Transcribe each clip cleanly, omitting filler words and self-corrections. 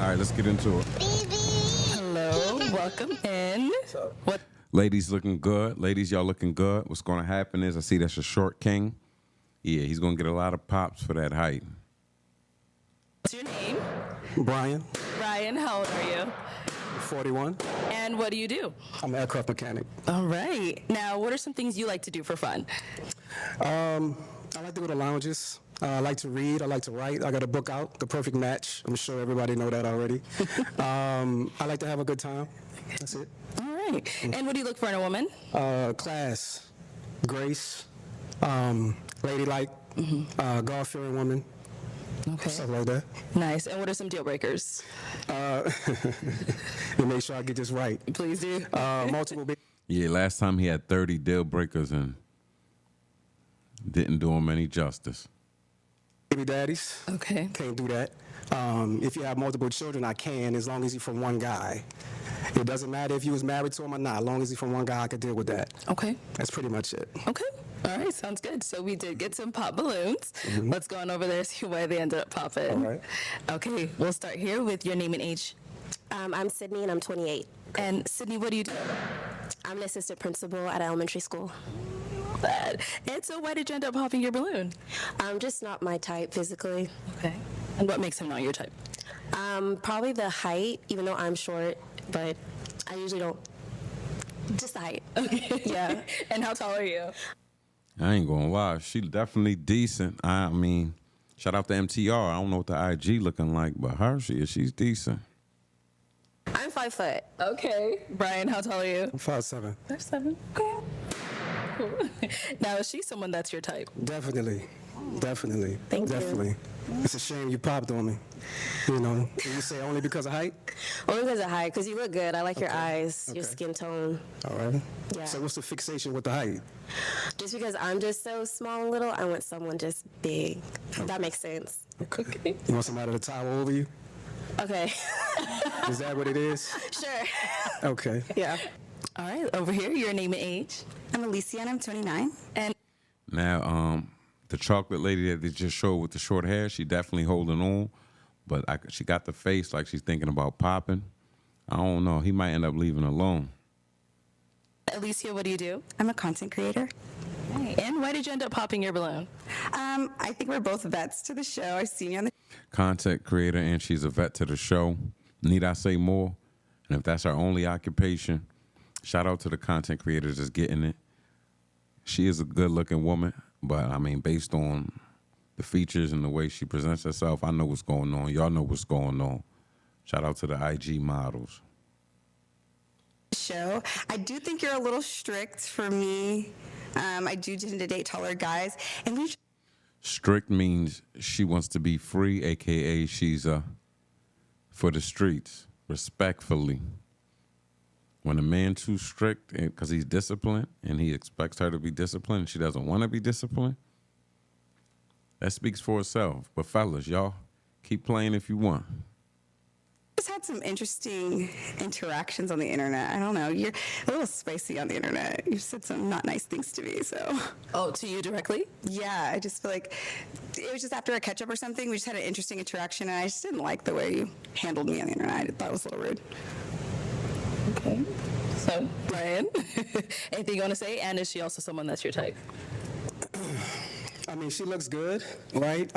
All right, let's get into it. Hello, welcome in. What? Ladies looking good. Ladies, y'all looking good. What's going to happen is I see that's a short king. Yeah, he's going to get a lot of pops for that height. What's your name? Brian, Ryan, how old are you? 41. And what do you do? I'm an aircraft mechanic. All right. Now, what are some things you like to do for fun? I like to go to lounges. I like to read. I like to write. I got a book out, The Perfect Match. I'm sure everybody know that already. I like to have a good time. That's it. All right. And what do you look for in a woman? Class, grace, ladylike, God-fearing woman, Okay. stuff like that. Nice. And what are some deal breakers? To make sure I get this right. Please do. Multiple big. Yeah, last time he had 30 deal breakers and didn't do him any justice. Baby daddies. Okay. Can't do that. If you have multiple children, I can, as long as you're from one guy. It doesn't matter if you was married to him or not. As long as you're from one guy, I could deal with that. Okay. That's pretty much it. Okay. All right. Sounds good. So we did get some pop balloons. Let's go on over there, see why they ended up popping. All right. Okay. We'll start here with your name and age. I'm Sydney, and I'm 28. And Sydney, what do you do? I'm an assistant principal at elementary school. That. And so why did you end up popping your balloon? Just not my type physically. Okay. And what makes him not your type? Probably the height, even though I'm short, but I usually don't. Just the height. Okay. Yeah. And how tall are you? I ain't going to lie. She definitely decent. I mean, shout out to MTR. I don't know what the IG looking like, but she's decent. I'm 5 foot. Okay. Brian, how tall are you? I'm 5'7". 5'7". Okay. Cool. Now, is she someone that's your type? Definitely. Definitely. Thank you. Definitely. It's a shame you popped on me. You know, you say only because of height? Only because of height, because you look good. I like your eyes, your Okay. skin tone. All right. Yeah. So what's the fixation with the height? Just because I'm just so small and little, I want someone just big. That makes sense. Okay. You want somebody to tower over you? Okay. Is that what it is? Sure. Okay. Yeah. All right. Over here, your name and age. I'm Alicia and I'm 29. And Now, the chocolate lady that they just showed with the short hair, she definitely holding on, but she got the face like she's thinking about popping. I don't know. He might end up leaving alone. Alicia, what do you do? I'm a content creator. And why did you end up popping your balloon? I think we're both vets to the show. I've seen you on the Content creator, and she's a vet to the show. Need I say more? And if that's her only occupation, shout out to the content creators that's getting it. She is a good-looking woman, but, I mean, based on the features and the way she presents herself, I know what's going on. Y'all know what's going on. Shout out to the IG models. show. I do think you're a little strict for me. I do tend to date taller guys. And we Strict means she wants to be free, a.k.a. she's for the streets, respectfully. When a man too strict because he's disciplined and he expects her to be disciplined and she doesn't want to be disciplined, that speaks for itself. But fellas, y'all, keep playing if you want. just had some interesting interactions on the internet. I don't know. You're a little spicy on the internet. You said some not nice things to me, so. Oh, to you directly? Yeah, I just feel like it was just after a catch-up or something. We just had an interesting interaction, and I just didn't like the way you handled me on the internet. I thought it was a little rude. Okay. So, Brian, anything you want to say? And is she also someone that's your type? I mean, she looks good, right?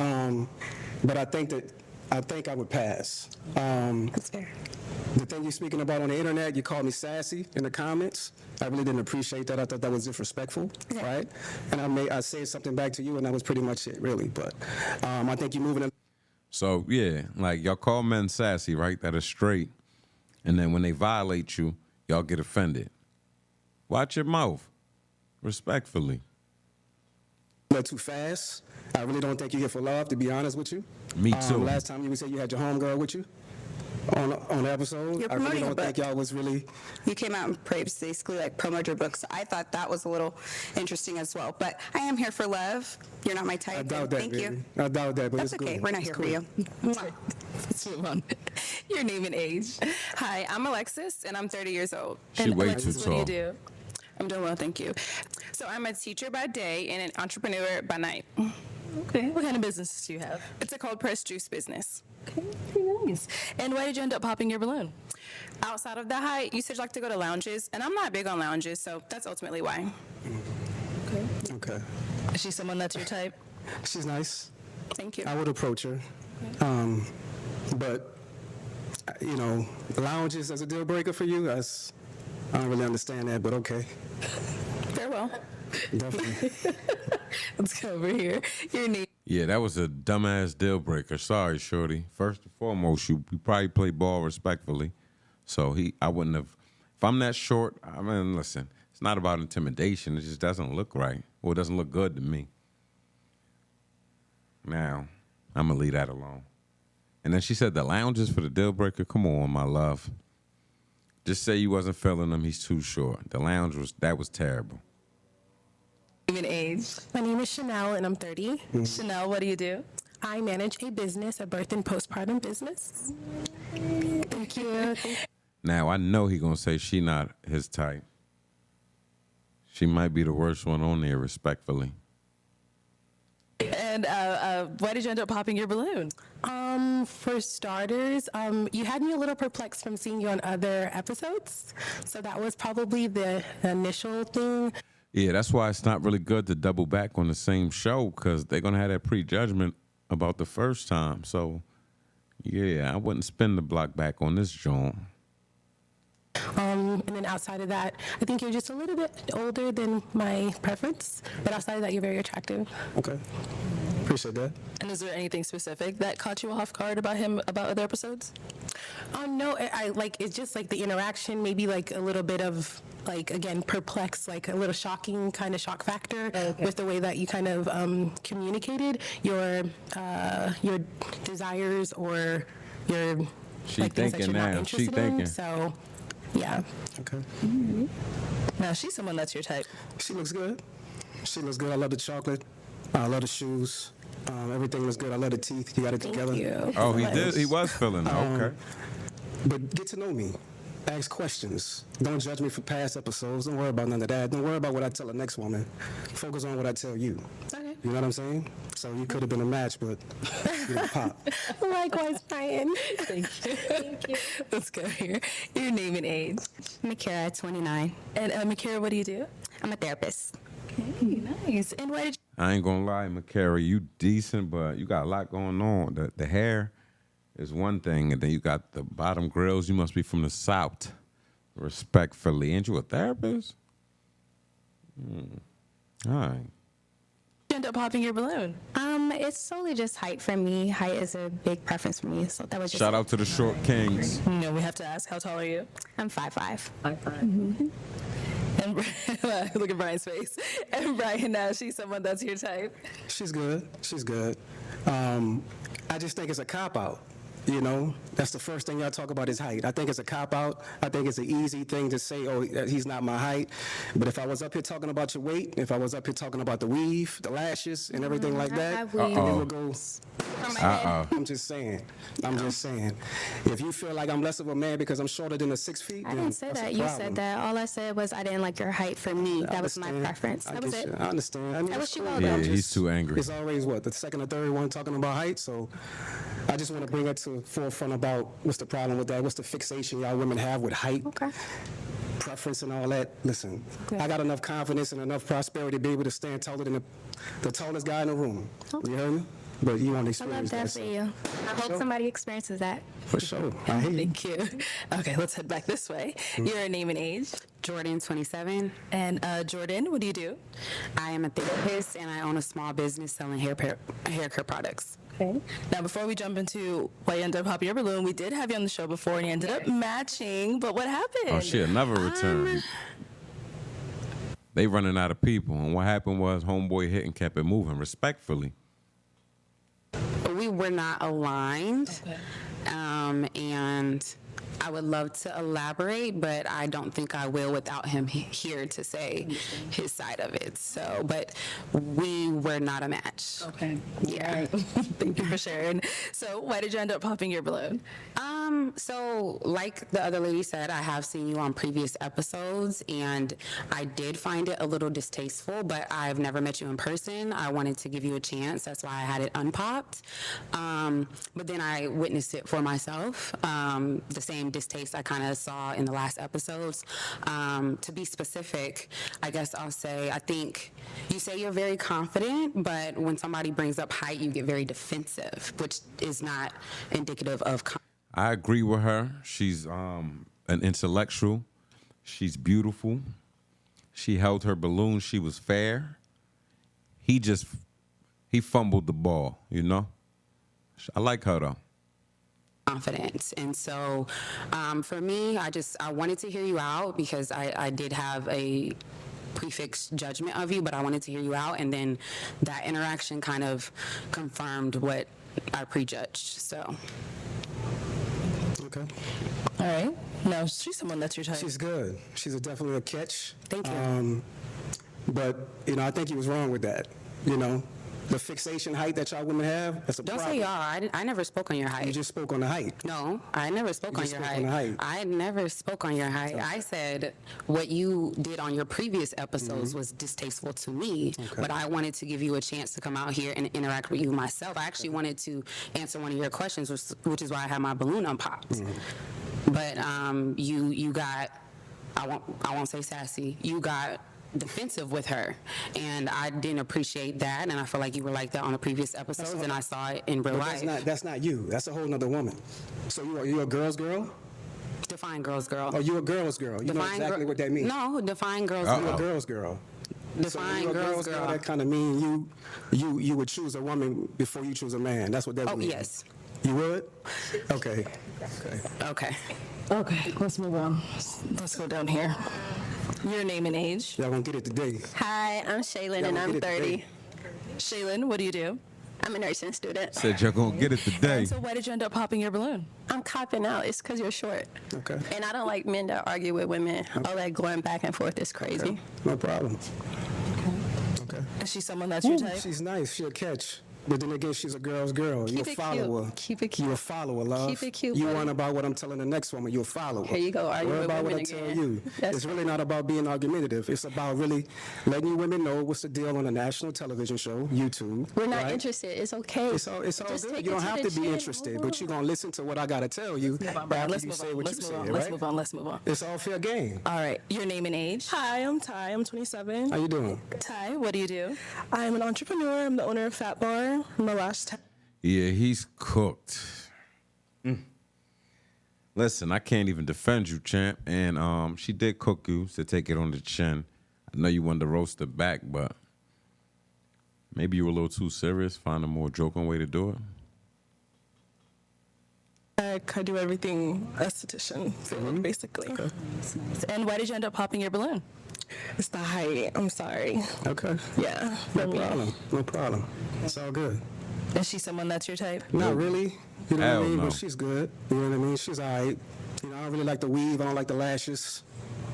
But I think I would pass. That's fair. The thing you're speaking about on the internet, you called me sassy in the comments. I really didn't appreciate that. I thought that was disrespectful, right? And I said something back to you, and that was pretty much it, really. But I think you're moving in. So, yeah, like y'all call men sassy, right? That are straight. And then when they violate you, y'all get offended. Watch your mouth. Respectfully. A little too fast. I really don't think you're here for love, to be honest with you. Me too. Last time you said you had your homegirl with you on the episode. You're I really promoting a don't think book. y'all was really. You came out and basically like promoted your books. I thought that was a little interesting as well. But I am here for love. You're not my type. I doubt and that, thank baby. you. I doubt that, but That's it's okay. good. We're not It's here cool. for you. Mwah. Let's move on. Your name and age. Hi, I'm Alexis, and I'm 30 years old. She And way Alexis, too what tall. do you do? I'm doing well, thank you. So I'm a teacher by day and an entrepreneur by night. Okay. What kind of businesses do you have? It's a cold pressed juice business. Very nice. And why did you end up popping your balloon? Outside of the height, you said you like to go to lounges, and I'm not big on lounges, so that's ultimately why. Okay. Is she someone that's your type? She's nice. Thank you. I would approach her. But, lounges as a deal breaker for you, I don't really understand that, but okay. Very well. Definitely. Let's go over here. Your name. Yeah, that was a dumbass deal breaker. Sorry, shorty. First and foremost, you probably play ball respectfully. So I wouldn't have. If I'm that short, I mean, listen, it's not about intimidation. It just doesn't look right. Or it doesn't look good to me. Now, I'm going to leave that alone. And then she said the lounges for the deal breaker. Come on, my love. Just say you wasn't feeling him. He's too short. The lounge was terrible. Name and age. My name is Chanel, and I'm 30. Chanel, what do you do? I manage a business, a birth and postpartum business. Thank you. Now, I know he going to say she not his type. She might be the worst one on there, respectfully. And why did you end up popping your balloon? For starters, you had me a little perplexed from seeing you on other episodes. So that was probably the initial thing. Yeah, that's why it's not really good to double back on the same show because they're going to have that prejudgment about the first time. So, yeah, I wouldn't spin the block back on this joint. And then outside of that, I think you're just a little bit older than my preference. But outside of that, you're very attractive. Okay. Appreciate that. And is there anything specific that caught you off guard about him, about other episodes? No, I like it's just like the interaction, maybe like a little bit of like again perplexed, like a little shocking kind of shock factor with the way that you kind of communicated your desires or your She like things that thinking you're not now. She interested thinking. in. So, yeah. Okay. Now, she's someone that's your type. She looks good. She looks good. I love the chocolate. I love the shoes. Everything looks good. I love the teeth. You got it together. You. Oh, he did? He was feeling it. Okay. But get to know me. Ask questions. Don't judge me for past episodes. Don't worry about none of that. Don't worry about what I tell the next woman. Focus on what I tell you. Okay. You know what I'm saying? So you could have been a match, but you didn't pop. Likewise, Brian. Thank you. Let's go here. Your name and age. Makira, 29. And Makira, what do you do? I'm a therapist. Okay, nice. And why did you I ain't going to lie, McCary, you decent, but you got a lot going on. The hair is one thing, and then you got the bottom grills. You must be from the South, respectfully. Ain't you a therapist? All right. end up popping your balloon? It's solely just height for me. Height is a big preference for me, so that was just. Shout out to the short kings. No, we have to ask, how tall are you? I'm 5'5". 5'5". And look at Brian's face. And Brian, now she's someone that's your type. She's good. She's good. I just think it's a cop-out. You know, that's the first thing y'all talk about is height. I think it's a cop-out. I think it's an easy thing to say, oh, he's not my height. But if I was up here talking about your weight, if I was up here talking about the weave, the lashes, and everything like that, then it would go. I'm just saying. I'm just saying. If you feel like I'm less of a man because I'm shorter than the 6 feet, I then didn't say that's a that. You problem. said that. All I said was I didn't like your height for me. That was my Understand. preference. That was get it. you. I understand. I mean, I it's wish you cool, well, but though. I'm Yeah, he's just- too angry. It's always what, the second or third one talking about height, so I just want to bring it to the forefront about what's the problem with that, what's the fixation y'all women have with height, Okay. preference and all that. Listen, I got enough confidence and enough prosperity to be able to stand taller than the tallest guy in the room. You heard me? But you want to I love experience that that. for so- you. I hope somebody experiences that. For sure. I hear you. Thank you. Okay, let's head back this way. Your name and age. Jordan, 27. And Jordan, what do you do? I am a therapist and I own a small business selling hair care products. Okay. Now, before we jump into why you ended up popping your balloon, we did have you on the show before and you ended up matching, but what happened? Oh, she'll never return. They running out of people, and what happened was homeboy hit and kept it moving respectfully. We were not aligned. Okay. And I would love to elaborate, but I don't think I will without him here to say his side of it. So, but we were not a match. Okay. Yeah. All right. Thank you for sharing. So why did you end up popping your balloon? So like the other lady said, I have seen you on previous episodes, and I did find it a little distasteful, but I've never met you in person. I wanted to give you a chance. That's why I had it unpopped. But then I witnessed it for myself. The same distaste I kind of saw in the last episodes. To be specific, I guess I'll say, I think you say you're very confident, but when somebody brings up height, you get very defensive, which is not indicative of I agree with her. She's an intellectual. She's beautiful. She held her balloon. She was fair. He fumbled the ball, you know? I like her, though. confidence. And so for me, I wanted to hear you out because I did have a prefix judgment of you, but I wanted to hear you out. And then that interaction kind of confirmed what I prejudged, so. Okay. All right. No, she's someone that's your type. She's good. She's definitely a catch. Thank you. But, I think he was wrong with that, The fixation height that y'all women have, that's a Don't problem. say y'all. I never spoke on your height. You just spoke on the height. No, I never spoke You on just your spoke height. on the height. I never spoke on your height. I said what you did on your previous episodes was distasteful to me, but I wanted to give you a chance to come out here and interact with you myself. I actually wanted to answer one of your questions, which is why I had my balloon unpopped. But you got, I won't say sassy, you got defensive with her, and I didn't appreciate that, and I feel like you were like that on the previous episodes, and I saw it in real But life. that's not you. That's a whole nother woman. So you a girl's girl? Define girls, girl. Or you a girl's girl? You know Define exactly what that means. No, define girls, You girl. a girl's girl. Define so you a girls, girl. That kind of mean you would choose a woman before you choose a man. That's what that Oh, means. yes. You would? Okay. Okay. Okay, let's move on. Let's go down here. Your name and age. Y'all gonna get it today. Hi, I'm Shaylin, Yeah, and we'll I'm get it 30. today. Shaylin, what do you do? I'm a nursing student. Said you're gonna get it today. So why did you end up popping your balloon? I'm copping out. It's because you're short. Okay. And I don't like men that argue with women. All that going back and forth is crazy. No problem. Okay. Is she someone that's your type? She's nice. She'll catch. But then again, she's a girl's girl. You a Keep it follower. cute. Keep it cute. You a follower, love. Keep it cute, You buddy. want about what I'm telling the next woman. You a follower. Here you go, arguing Worry with about what I women tell again. you. That's It's really not about being argumentative. It's about really letting you women know what's the deal on a national television show, YouTube. We're not right? interested. It's okay. It's all Just good. take You it don't to have the to be chin. interested, but you're going to listen to what I got to tell you after Let's you move say on. what Let's you move say, on. Let's right? move on. Let's move on. It's all fair game. All right. Your name and age. Hi, I'm Ty. I'm 27. How you doing? Ty, what do you do? I'm an entrepreneur. I'm the owner of Fat Bar. I'm the last Yeah, he's cooked. Listen, I can't even defend you, champ. And she did cook you, so take it on the chin. I know you wanted to roast her back, but maybe you were a little too serious. Find a more joking way to do it. I do everything esthetician field, basically. And why did you end up popping your balloon? It's the height. I'm sorry. Okay. Yeah. No problem. No problem. It's all good. Is she someone that's your type? Not really. You know what I Hell mean? no. But she's good. You know what I mean? She's all right. I don't really like the weave. I don't like the lashes.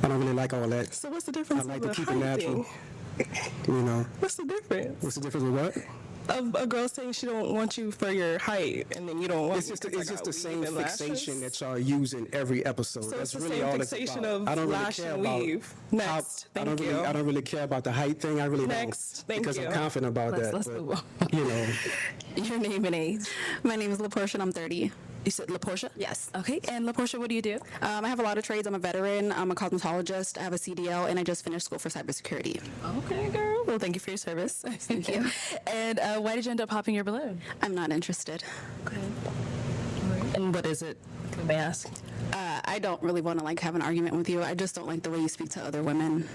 I don't really like all that. So what's the I difference like of to the keep it height natural. thing? What's the difference What's the difference with what? of a girl saying she don't want you for your height, and then you don't want? It's just, me 'cause I it's just got the weave same and lashes? fixation that y'all use in every episode. So That's it's the really same all it's fixation about. of I don't really lash care and about weave. how- Next. I Thank don't you. really care about the height thing. I really Next. don't. Thank because you. I'm confident about that. Let's but, move You know, Your name and age. My name is LaPortia, and I'm 30. You said LaPortia? Yes. Okay. And LaPortia, what do you do? I have a lot of trades. I'm a veteran. I'm a cosmetologist. I have a CDL, and I just finished school for cybersecurity. Okay, girl. Well, thank you for your service. Thank you. And why did you end up popping your balloon? I'm not interested. And what is it? May I ask? I don't really want to have an argument with you. I just don't like the way you speak to other women.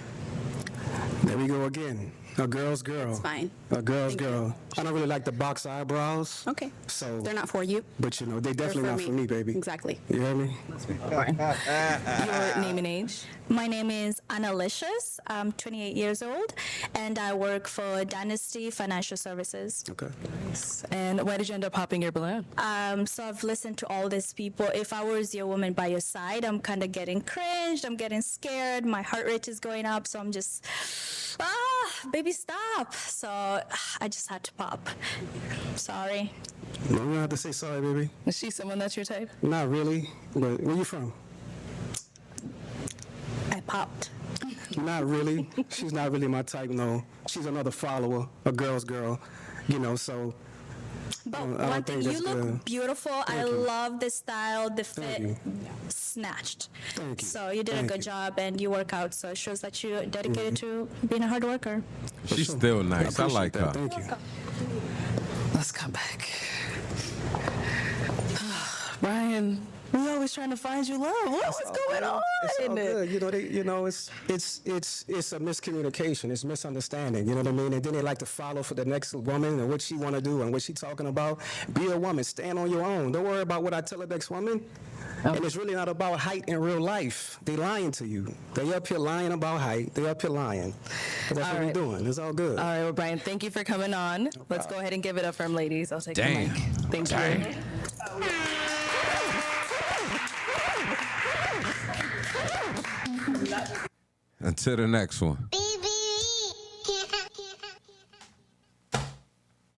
there we go again. A girl's girl. That's fine. A girl's girl. I don't really like the box eyebrows. Okay. So, They're not for you. but you know, they definitely They're not for me, baby. Exactly. You hear me? Your name and age? My name is Annalicious. I'm 28 years old, and I work for Dynasty Financial Services. Okay. And why did you end up popping your balloon? So I've listened to all these people. If I was your woman by your side, I'm kind of getting cringed. I'm getting scared. My heart rate is going up. So I'm just, baby, stop. So I just had to pop. Sorry. No, you don't have to say sorry, baby. Is she someone that's your type? Not really. But where you from? I popped. Not really. She's not really my type, no. She's another follower, a girl's girl, you know, so. But I don't one thing, think you that's look good. beautiful. I you. love the style, the fit, you. snatched. Thank you. So you did Thank a good you. job, and you work out. So it shows that you're dedicated to being a hard worker. She's still nice. I appreciate like that. her. Thank you. Let's come back. Brian, we always trying to find you love. What's going on? It's all good. You know, it's a miscommunication. It's misunderstanding. You know what I mean? And then they like to follow for the next woman and what she want to do and what she talking about. Be a woman. Stand on your own. Don't worry about what I tell the next woman. And it's really not about height in real life. They lying to you. They up here lying about height. They up here lying. But that's what we're doing. It's all good. All right, well, Brian, thank you for coming on. Let's go ahead and give it up for him, ladies. I'll take the Damn. mic. Thank you. Until the next one.